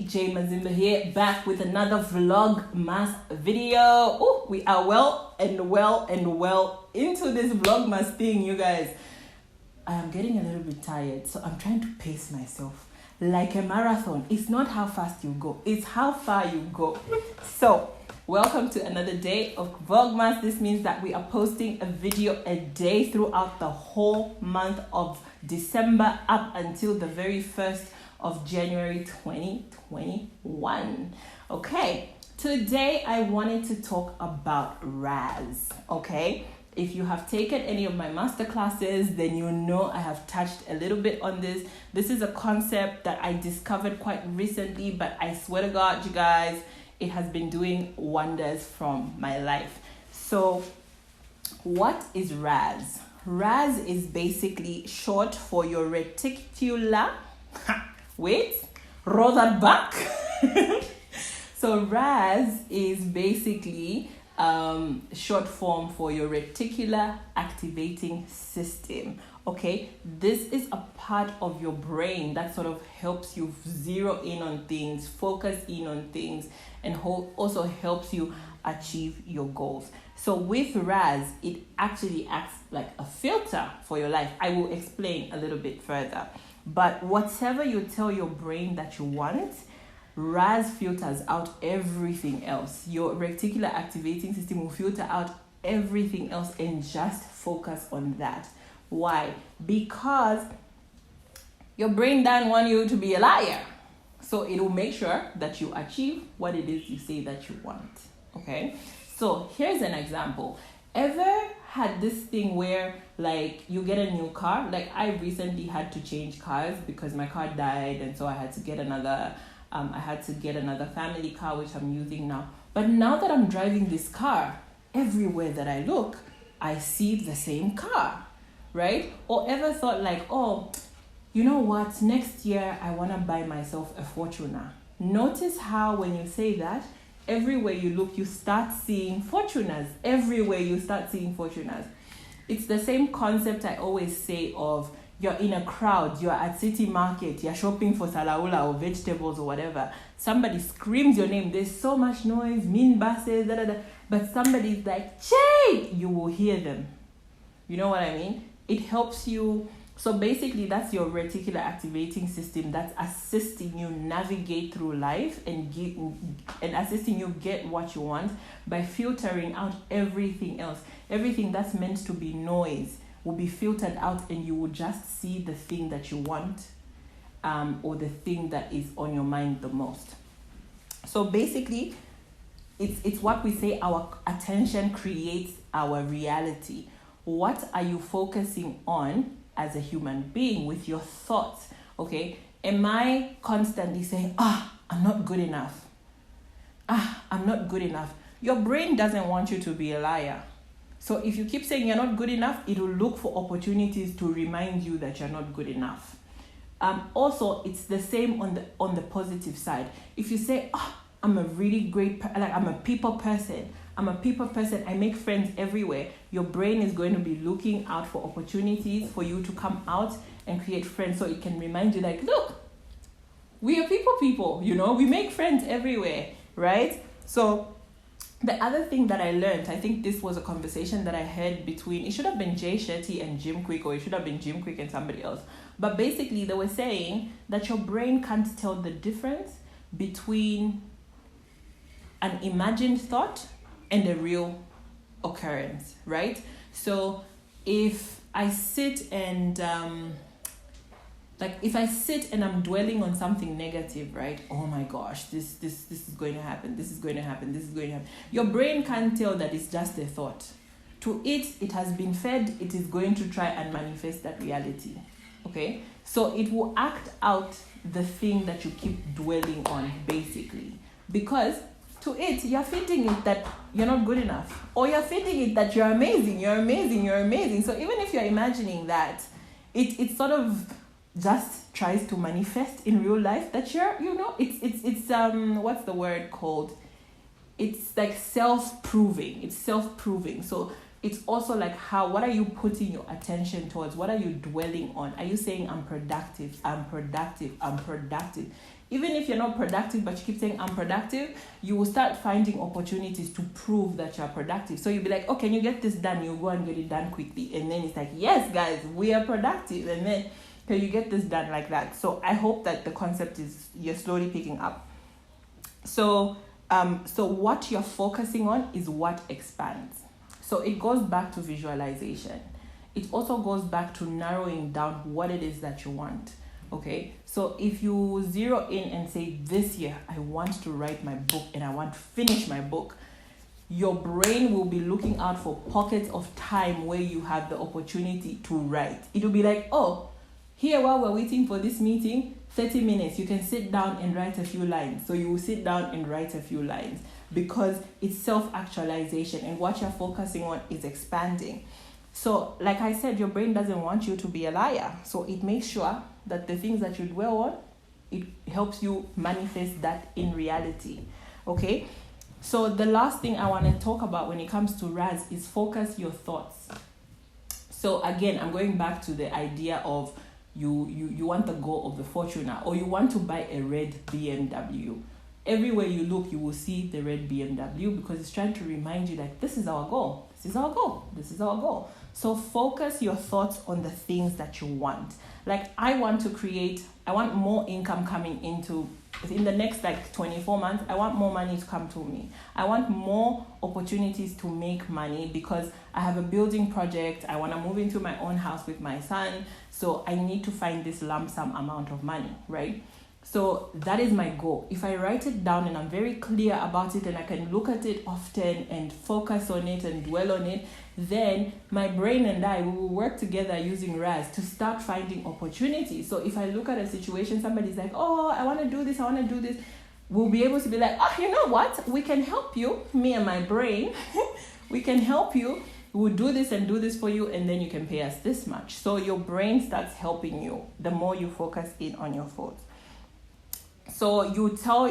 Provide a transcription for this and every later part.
Jayne Mazimba here, back with another VLOGMAS video. Oh, we are well into this VLOGMAS thing, you guys. I am getting a little bit tired, so I'm trying to pace myself. Like a marathon, it's not how fast you go, it's how far you go. So, welcome to another day of VLOGMAS. This means that we are posting a video a day throughout the whole month of December up until the very 1st of January 2021. Okay, today I wanted to talk about RAS. Okay, if you have taken any of my masterclasses, then you know I have touched a little bit on this. This is a concept that I discovered quite recently, but I swear to God, you guys, it has been doing wonders from my life. So what is RAS? RAS is basically short for your reticular roll that back. So RAS is basically short form for your Reticular Activating System. Okay, this is a part of your brain that sort of helps you zero in on things, focus in on things, and also helps you achieve your goals. So with RAS, it actually acts like a filter for your life. I will explain a little bit further. But whatever you tell your brain that you want, RAS filters out everything else. Your reticular activating system will filter out everything else and just focus on that. Why? Because your brain doesn't want you to be a liar. So it will make sure that you achieve what it is you say that you want. Okay? So here's an example. Ever had this thing where like you get a new car? Like I recently had to change cars because my car died, and so I had to get another family car, which I'm using now. But now that I'm driving this car, everywhere that I look, I see the same car, right? Or ever thought like, oh, you know what? Next year I want to buy myself a Fortuner. Notice how when you say that, everywhere you look, you start seeing Fortuners. Everywhere you start seeing Fortuners. It's the same concept I always say of you're in a crowd, you're at city market, you're shopping for salaula or vegetables or whatever. Somebody screams your name. There's so much noise, mean buses, but somebody's like, Jay! You will hear them. You know what I mean? It helps you. So basically, that's your reticular activating system that's assisting you navigate through life and assisting you get what you want by filtering out everything else. Everything that's meant to be noise will be filtered out, and you will just see the thing that you want, or the thing that is on your mind the most. So basically, it's what we say, our attention creates our reality. What are you focusing on as a human being with your thoughts? Okay, am I constantly saying, I'm not good enough? I'm not good enough. Your brain doesn't want you to be a liar. So if you keep saying you're not good enough, it will look for opportunities to remind you that you're not good enough. Also, it's the same on the positive side. If you say, I'm a really great, I'm a people person, I make friends everywhere, your brain is going to be looking out for opportunities for you to come out and create friends, so it can remind you like, look, we are people, you know, we make friends everywhere, right? So the other thing that I learned, I think this was a conversation that I had between, it should have been Jay Shetty and Jim Quick, or it should have been Jim Quick and somebody else. But basically they were saying that your brain can't tell the difference between an imagined thought and a real occurrence, right? So if I sit and I'm dwelling on something negative, right? Oh my gosh, this is going to happen. Your brain can't tell that it's just a thought. To it has been fed. It is going to try and manifest that reality. Okay, so it will act out the thing that you keep dwelling on, basically, because to it, you're feeding it that you're not good enough, or you're feeding it that you're amazing. So even if you're imagining that, it sort of just tries to manifest in real life that it's what's the word called? It's like self-proving. So it's also like what are you putting your attention towards? What are you dwelling on? Are you saying I'm productive? even if you're not productive, but you keep saying I'm productive, you will start finding opportunities to prove that you're productive. So you'll be like, oh, can you get this done? You go and get it done quickly. And then it's like, yes, guys, we are productive. And then can you get this done like that? So I hope that the concept is you're slowly picking up. So what you're focusing on is what expands. So it goes back to visualization. It also goes back to narrowing down what it is that you want. Okay, so if you zero in and say, this year I want to write my book and I want to finish my book, your brain will be looking out for pockets of time where you have the opportunity to write. It will be like, oh, here while we're waiting for this meeting, 30 minutes, you can sit down and write a few lines. So you will sit down and write a few lines because it's self-actualization, and what you're focusing on is expanding. So like I said, your brain doesn't want you to be a liar. So it makes sure that the things that you dwell on, it helps you manifest that in reality. Okay? So the last thing I want to talk about when it comes to RAS is focus your thoughts. So again, I'm going back to the idea of you want the goal of the Fortuner, or you want to buy a red BMW. Everywhere you look, you will see the red BMW because it's trying to remind you that this is our goal. This is our goal. This is our goal. So focus your thoughts on the things that you want. Like I want more income coming in the next 24 months. I want more money to come to me. I want more opportunities to make money because I have a building project. I want to move into my own house with my son. So I need to find this lump sum amount of money, right? So that is my goal. If I write it down and I'm very clear about it and I can look at it often and focus on it and dwell on it, then my brain and I will work together using RAS to start finding opportunities. So if I look at a situation, somebody's like, oh, I want to do this, we'll be able to be like, oh, you know what? We can help you, me and my brain. We can help you. We'll do this and do this for you, and then you can pay us this much. So your brain starts helping you the more you focus in on your thoughts. So you tell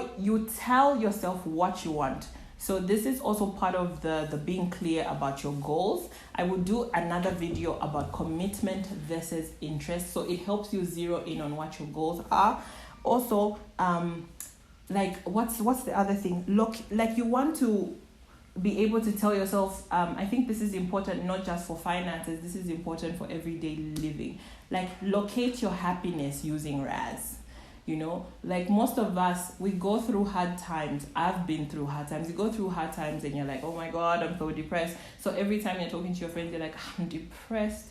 yourself what you want. So this is also part of the being clear about your goals. I will do another video about commitment versus interest. So it helps you zero in on what your goals are. Also, what's the other thing? Look, like you want to be able to tell yourself, I think this is important not just for finances, this is important for everyday living. Like locate your happiness using RAS. You know, like most of us, we go through hard times. I've been through hard times. You go through hard times and you're like, oh my God, I'm so depressed. So every time you're talking to your friends, you're like, I'm depressed.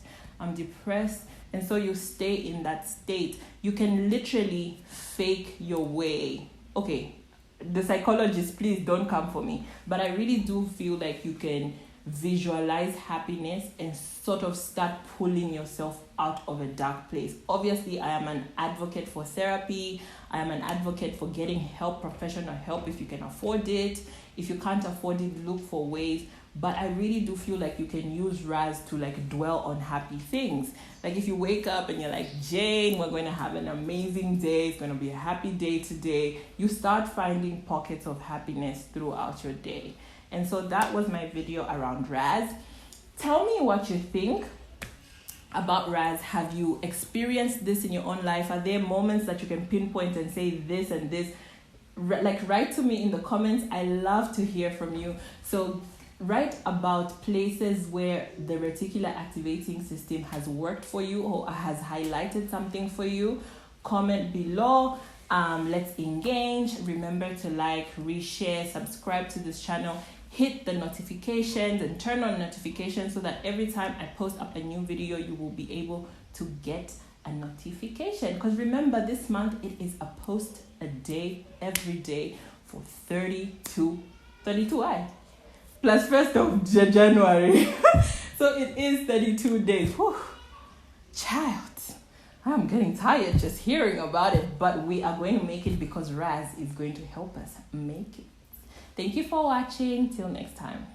And so you stay in that state. You can literally fake your way. Okay, the psychologists, please don't come for me. But I really do feel like you can visualize happiness and sort of start pulling yourself out of a dark place. Obviously, I am an advocate for therapy. I am an advocate for getting help, professional help if you can afford it. If you can't afford it, look for ways. But I really do feel like you can use RAS to dwell on happy things. Like if you wake up and you're like, Jayne, we're going to have an amazing day. It's going to be a happy day today. You start finding pockets of happiness throughout your day. And so that was my video around RAS. Tell me what you think about RAS. Have you experienced this in your own life? Are there moments that you can pinpoint and say this and this? Write to me in the comments. I love to hear from you. So write about places where the reticular activating system has worked for you or has highlighted something for you. Comment below. Let's engage. Remember to reshare, subscribe to this channel. Hit the notifications and turn on notifications so that every time I post up a new video, you will be able to get a notification. Because remember, this month it is a post a day, every day for 32 plus 1st of January. So it is 32 days. Whew. Child, I'm getting tired just hearing about it, but we are going to make it because RAS is going to help us make it. Thank you for watching. Till next time.